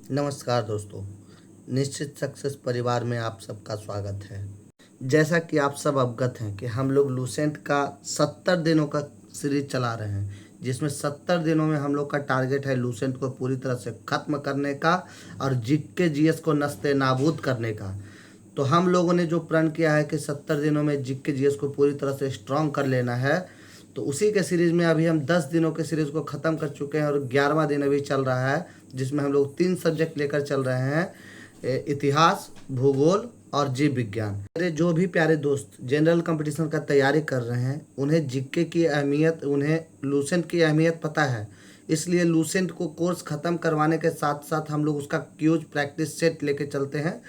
नमस्कार दोस्तों। निश्चित सक्सेस परिवार में आप सबका स्वागत है। जैसा कि आप सब अवगत हैं कि हम लोग लूसेंट का 70 दिनों का सीरीज चला रहे हैं, जिसमें 70 दिनों में हम लोग का टारगेट है लूसेंट को पूरी तरह से ख़त्म करने का और जीके जीएस को नस्ते नाबूद करने का। तो हम लोगों ने जो प्रण किया है कि 70 दिनों में जीके जीएस को पूरी तरह से स्ट्रॉन्ग कर लेना है, तो उसी के सीरीज़ में अभी हम 10 दिनों के सीरीज़ को ख़त्म कर चुके हैं और 11वां दिन अभी चल रहा है, जिसमें हम लोग 3 सब्जेक्ट लेकर चल रहे हैं, इतिहास, भूगोल और जीव विज्ञान। मेरे जो भी प्यारे दोस्त जनरल कंपटीशन का तैयारी कर रहे हैं, उन्हें जीके की अहमियत, उन्हें लूसेंट की अहमियत पता है। इसलिए लूसेंट को कोर्स ख़त्म करवाने के साथ साथ हम लोग उसका क्यूज प्रैक्टिस सेट लेके चलते हैं।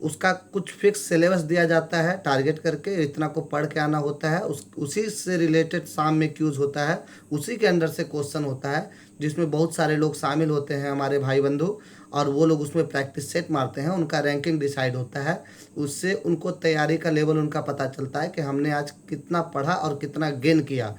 उसका कुछ फिक्स सिलेबस दिया जाता है, टारगेट करके इतना को पढ़ के आना होता है। उसी से रिलेटेड शाम में क्यूज होता है, उसी के अंदर से क्वेश्चन होता है, जिसमें बहुत सारे लोग शामिल होते हैं, हमारे भाई बंधु, और वो लोग उसमें प्रैक्टिस सेट मारते हैं। उनका रैंकिंग डिसाइड होता है, उससे उनको तैयारी का लेवल उनका पता चलता है कि हमने आज कितना पढ़ा और कितना गेन किया।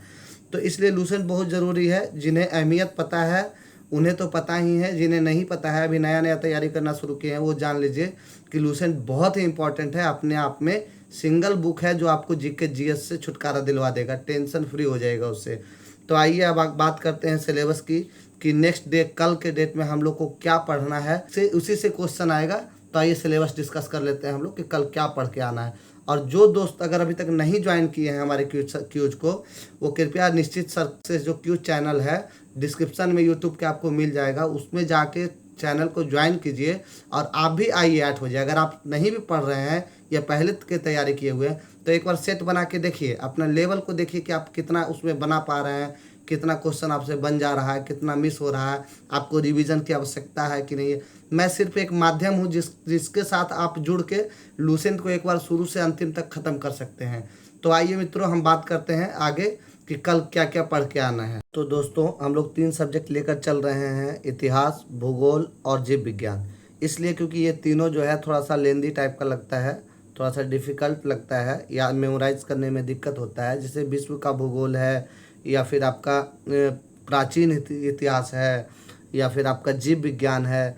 तो इसलिए लूसेंट बहुत ज़रूरी है। जिन्हें अहमियत पता है उन्हें तो पता ही है, जिन्हें नहीं पता है, अभी नया नया तैयारी करना शुरू किए हैं, वो जान लीजिए कि लूसेंट बहुत ही इंपॉर्टेंट है। अपने आप में सिंगल बुक है जो आपको जीके जीएस से छुटकारा दिलवा देगा, टेंशन फ्री हो जाएगा उससे। तो आइए अब बात करते हैं सिलेबस की, कि नेक्स्ट डे, कल के डेट में हम लोग को क्या पढ़ना है, उसी से क्वेश्चन आएगा। तो आइए सिलेबस डिस्कस कर लेते हैं हम लोग कि कल क्या पढ़ के आना है। और जो दोस्त अगर अभी तक नहीं ज्वाइन किए हैं हमारे क्यूज को, वो कृपया निश्चित सक्सेस जो क्यूज चैनल है, डिस्क्रिप्शन में यूट्यूब के आपको मिल जाएगा, उसमें जाके चैनल को ज्वाइन कीजिए और आप भी आइए 8 बजे। अगर आप नहीं भी पढ़ रहे हैं या पहले की तैयारी किए हुए हैं, तो एक बार सेट बना के देखिए, अपना लेवल को देखिए कि आप कितना उसमें बना पा रहे हैं, कितना क्वेश्चन आपसे बन जा रहा है, कितना मिस हो रहा है, आपको रिवीजन की आवश्यकता है कि नहीं है। मैं सिर्फ एक माध्यम हूँ जिसके साथ आप जुड़ के लूसेंट को एक बार शुरू से अंतिम तक ख़त्म कर सकते हैं। तो आइए मित्रों, हम बात करते हैं आगे कि कल क्या क्या पढ़ के आना है। तो दोस्तों, हम लोग 3 सब्जेक्ट लेकर चल रहे हैं, इतिहास, भूगोल और जीव विज्ञान। इसलिए क्योंकि ये तीनों जो है थोड़ा सा लेंदी टाइप का लगता है, थोड़ा सा डिफ़िकल्ट लगता है या मेमोराइज करने में दिक्कत होता है। जैसे विश्व का भूगोल है, या फिर आपका प्राचीन इतिहास है, या फिर आपका जीव विज्ञान है।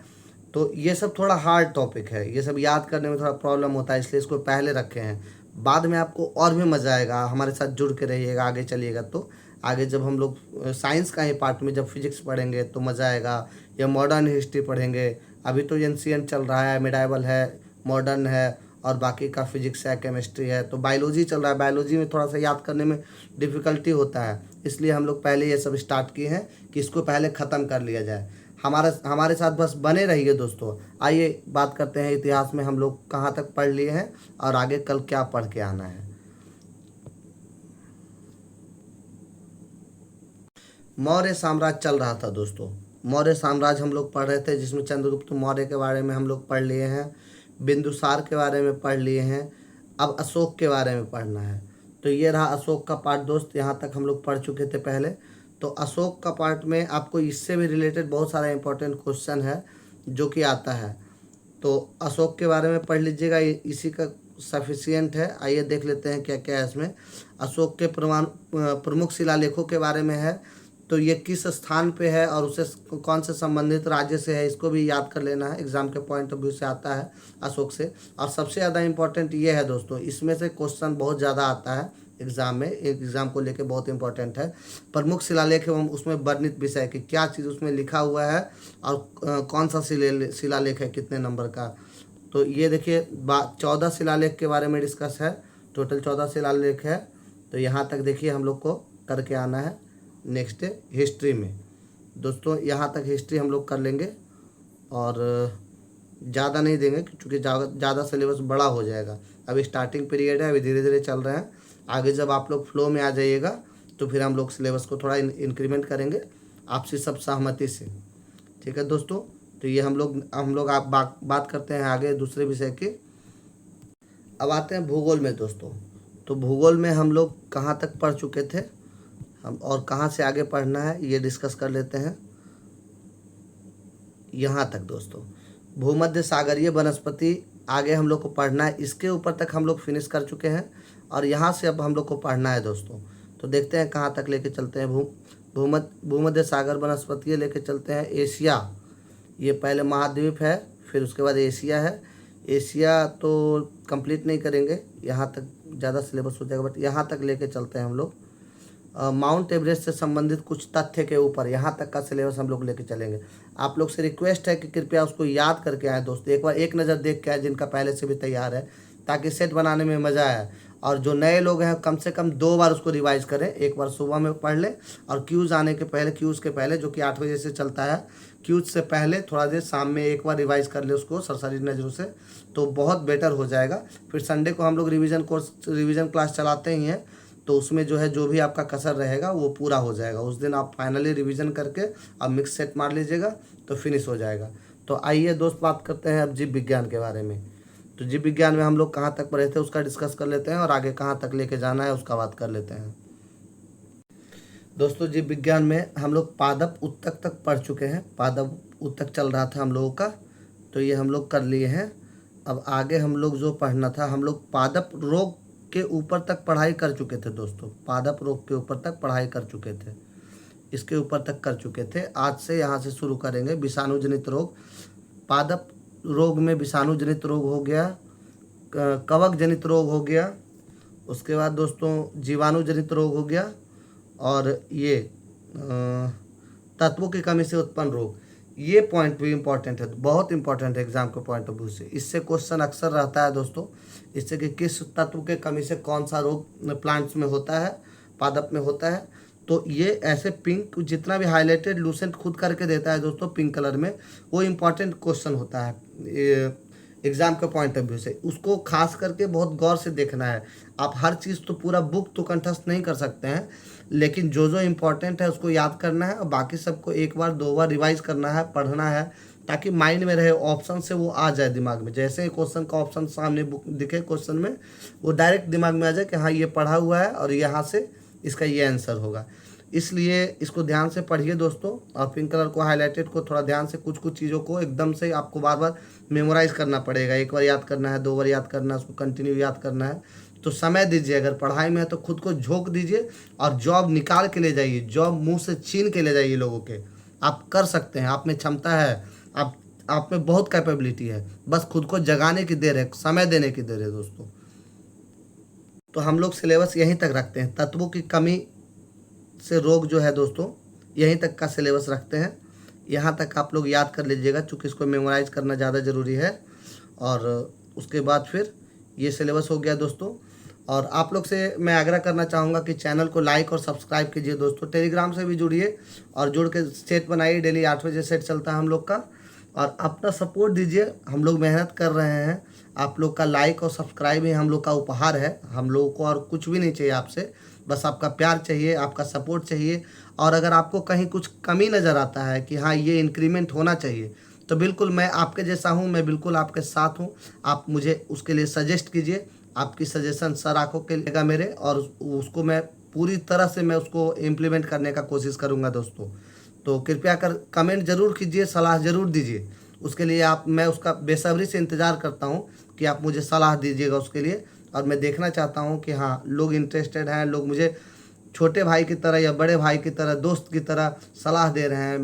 तो ये सब थोड़ा हार्ड टॉपिक है, ये सब याद करने में थोड़ा प्रॉब्लम होता है, इसलिए इसको पहले रखे हैं। बाद में आपको और भी मज़ा आएगा, हमारे साथ जुड़ के रहिएगा, आगे चलिएगा। तो आगे जब हम लोग साइंस का ही पार्ट में जब फिजिक्स पढ़ेंगे तो मज़ा आएगा, या मॉडर्न हिस्ट्री पढ़ेंगे। अभी तो एंशिएंट चल रहा है, मिडाइवल है, मॉडर्न है, और बाकी का फिजिक्स है, केमिस्ट्री है। तो बायोलॉजी चल रहा है, बायोलॉजी में थोड़ा सा याद करने में डिफ़िकल्टी होता है, इसलिए हम लोग पहले ये सब स्टार्ट किए हैं कि इसको पहले ख़त्म कर लिया जाए। हमारे साथ बस बने रहिए दोस्तों। आइए बात करते हैं इतिहास में हम लोग कहाँ तक पढ़ लिए हैं और आगे कल क्या पढ़ के आना है। मौर्य साम्राज्य चल रहा था दोस्तों। मौर्य साम्राज्य हम लोग पढ़ रहे थे, जिसमें चंद्रगुप्त मौर्य के बारे में हम लोग पढ़ लिए हैं, बिंदुसार के बारे में पढ़ लिए हैं। अब अशोक के बारे में पढ़ना है। तो ये रहा अशोक का पार्ट दोस्त, यहाँ तक हम लोग पढ़ चुके थे पहले। तो अशोक का पार्ट में आपको इससे भी रिलेटेड बहुत सारा इंपॉर्टेंट क्वेश्चन है जो कि आता है। तो अशोक के बारे में पढ़ लीजिएगा, इसी का सफिशियंट है। आइए देख लेते हैं क्या क्या है इसमें। अशोक के प्रमुख शिलालेखों के बारे में है, तो ये किस स्थान पे है और उसे कौन से संबंधित राज्य से है, इसको भी याद कर लेना है, एग्जाम के पॉइंट ऑफ व्यू से आता है अशोक से। और सबसे ज़्यादा इम्पोर्टेंट ये है दोस्तों, इसमें से क्वेश्चन बहुत ज़्यादा आता है एग्जाम में, एग्जाम को लेके बहुत इंपॉर्टेंट है। प्रमुख शिलालेख एवं उसमें वर्णित विषय की क्या चीज़ उसमें लिखा हुआ है, और कौन सा शिलालेख है, कितने नंबर का। तो ये देखिए 14 शिलालेख के बारे में डिस्कस है, टोटल 14 शिलालेख है। तो यहाँ तक देखिए हम लोग को करके आना है। नेक्स्ट है हिस्ट्री में दोस्तों, यहाँ तक हिस्ट्री हम लोग कर लेंगे और ज़्यादा नहीं देंगे क्योंकि ज़्यादा सिलेबस बड़ा हो जाएगा। अभी स्टार्टिंग पीरियड है, अभी धीरे धीरे चल रहे हैं। आगे जब आप लोग फ्लो में आ जाइएगा तो फिर हम लोग सिलेबस को थोड़ा इंक्रीमेंट करेंगे आपसी सब सहमति से। ठीक है दोस्तों, तो ये हम लोग आप बात करते हैं आगे दूसरे विषय की। अब आते हैं भूगोल में दोस्तों। तो भूगोल में हम लोग कहाँ तक पढ़ चुके थे हम और कहाँ से आगे पढ़ना है ये डिस्कस कर लेते हैं। यहाँ तक दोस्तों, भूमध्य सागरीय वनस्पति आगे हम लोग को पढ़ना है, इसके ऊपर तक हम लोग फिनिश कर चुके हैं और यहाँ से अब हम लोग को पढ़ना है दोस्तों। तो देखते हैं कहाँ तक लेके चलते हैं। भूमध्य सागर वनस्पति लेके चलते हैं। ये पहले महाद्वीप है, फिर उसके बाद एशिया है। एशिया तो कंप्लीट नहीं करेंगे, यहाँ तक ज़्यादा सिलेबस हो जाएगा, बट यहाँ तक लेके चलते हैं हम लोग। माउंट एवरेस्ट से संबंधित कुछ तथ्य के ऊपर यहाँ तक का सिलेबस हम लोग लेके चलेंगे। आप लोग से रिक्वेस्ट है कि कृपया उसको याद करके आए दोस्तों, एक बार एक नज़र देख के आए जिनका पहले से भी तैयार है, ताकि सेट बनाने में मज़ा आए। और जो नए लोग हैं कम से कम 2 बार उसको रिवाइज करें, एक बार सुबह में पढ़ लें और क्यूज़ आने के पहले, क्यूज़ के पहले जो कि 8 बजे से चलता है, क्यूज़ से पहले थोड़ा देर शाम में एक बार रिवाइज कर ले उसको सरसरी नज़रों से, तो बहुत बेटर हो जाएगा। फिर संडे को हम लोग रिवीजन क्लास चलाते ही हैं, तो उसमें जो है जो भी आपका कसर रहेगा वो पूरा हो जाएगा। उस दिन आप फाइनली रिवीजन करके अब मिक्स सेट मार लीजिएगा तो फिनिश हो जाएगा। तो आइए दोस्त बात करते हैं अब जीव विज्ञान के बारे में। तो जीव विज्ञान में हम लोग कहाँ तक पढ़े थे उसका डिस्कस कर लेते हैं, और आगे कहाँ तक लेके जाना है उसका बात कर लेते हैं। दोस्तों जीव विज्ञान में हम लोग पादप उत्तक तक पढ़ चुके हैं, पादप उत्तक चल रहा था हम लोगों का, तो ये हम लोग कर लिए हैं। अब आगे हम लोग जो पढ़ना था, हम लोग पादप रोग के ऊपर तक पढ़ाई कर चुके थे दोस्तों, पादप रोग के ऊपर तक पढ़ाई कर चुके थे, इसके ऊपर तक कर चुके थे। आज से यहाँ से शुरू करेंगे विषाणुजनित रोग। पादप रोग में विषाणुजनित रोग हो गया, कवक जनित रोग हो गया, उसके बाद दोस्तों जीवाणुजनित रोग हो गया, और ये तत्वों की कमी से उत्पन्न रोग। ये पॉइंट भी इम्पॉर्टेंट है, बहुत इंपॉर्टेंट है एग्जाम के पॉइंट ऑफ व्यू से। इससे क्वेश्चन अक्सर रहता है दोस्तों, इससे कि किस तत्व के कमी से कौन सा रोग प्लांट्स में होता है, पादप में होता है। तो ये ऐसे पिंक जितना भी हाईलाइटेड लूसेंट खुद करके देता है दोस्तों पिंक कलर में, वो इम्पॉर्टेंट क्वेश्चन होता है एग्ज़ाम के पॉइंट ऑफ व्यू से। उसको खास करके बहुत गौर से देखना है। आप हर चीज़ तो पूरा बुक तो कंठस्थ नहीं कर सकते हैं, लेकिन जो जो इम्पोर्टेंट है उसको याद करना है, और बाकी सबको एक बार 2 बार रिवाइज करना है, पढ़ना है, ताकि माइंड में रहे, ऑप्शन से वो आ जाए दिमाग में। जैसे ही क्वेश्चन का ऑप्शन सामने बुक दिखे क्वेश्चन में, वो डायरेक्ट दिमाग में आ जाए कि हाँ ये पढ़ा हुआ है और यहाँ से इसका ये आंसर होगा। इसलिए इसको ध्यान से पढ़िए दोस्तों, और पिंक कलर को हाईलाइटेड को थोड़ा ध्यान से, कुछ कुछ चीज़ों को एकदम से आपको बार बार मेमोराइज करना पड़ेगा। एक बार याद करना है, 2 बार याद करना है, उसको कंटिन्यू याद करना है। तो समय दीजिए, अगर पढ़ाई में है तो खुद को झोंक दीजिए, और जॉब निकाल के ले जाइए, जॉब मुंह से छीन के ले जाइए लोगों के। आप कर सकते हैं, आप में क्षमता है, आप में बहुत कैपेबिलिटी है, बस खुद को जगाने की देर है, समय देने की देर है दोस्तों। तो हम लोग सिलेबस यहीं तक रखते हैं, तत्वों की कमी से रोग जो है दोस्तों, यहीं तक का सिलेबस रखते हैं। यहाँ तक आप लोग याद कर लीजिएगा, चूँकि इसको मेमोराइज करना ज़्यादा ज़रूरी है। और उसके बाद फिर ये सिलेबस हो गया दोस्तों। और आप लोग से मैं आग्रह करना चाहूँगा कि चैनल को लाइक और सब्सक्राइब कीजिए दोस्तों। टेलीग्राम से भी जुड़िए और जुड़ के सेट बनाइए, डेली 8 बजे सेट चलता है हम लोग का। और अपना सपोर्ट दीजिए, हम लोग मेहनत कर रहे हैं, आप लोग का लाइक और सब्सक्राइब ही हम लोग का उपहार है। हम लोगों को और कुछ भी नहीं चाहिए आपसे, बस आपका प्यार चाहिए, आपका सपोर्ट चाहिए। और अगर आपको कहीं कुछ कमी नज़र आता है कि हाँ ये इंक्रीमेंट होना चाहिए, तो बिल्कुल मैं आपके जैसा हूँ, मैं बिल्कुल आपके साथ हूँ। आप मुझे उसके लिए सजेस्ट कीजिए, आपकी सजेशन सर आँखों के लेगा मेरे, और उसको मैं पूरी तरह से मैं उसको इम्प्लीमेंट करने का कोशिश करूँगा दोस्तों। तो कृपया कर कमेंट ज़रूर कीजिए, सलाह ज़रूर दीजिए, उसके लिए मैं उसका बेसब्री से इंतज़ार करता हूँ कि आप मुझे सलाह दीजिएगा उसके लिए। और मैं देखना चाहता हूँ कि हाँ लोग इंटरेस्टेड हैं, लोग मुझे छोटे भाई की तरह या बड़े भाई की तरह, दोस्त की तरह सलाह दे रहे हैं।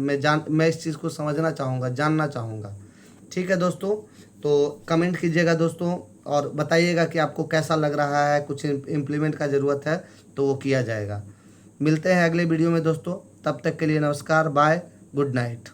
मैं इस चीज़ को समझना चाहूँगा, जानना चाहूँगा। ठीक है दोस्तों, तो कमेंट कीजिएगा दोस्तों, और बताइएगा कि आपको कैसा लग रहा है, कुछ इम्प्लीमेंट का ज़रूरत है तो वो किया जाएगा। मिलते हैं अगले वीडियो में दोस्तों, तब तक के लिए नमस्कार, बाय, गुड नाइट।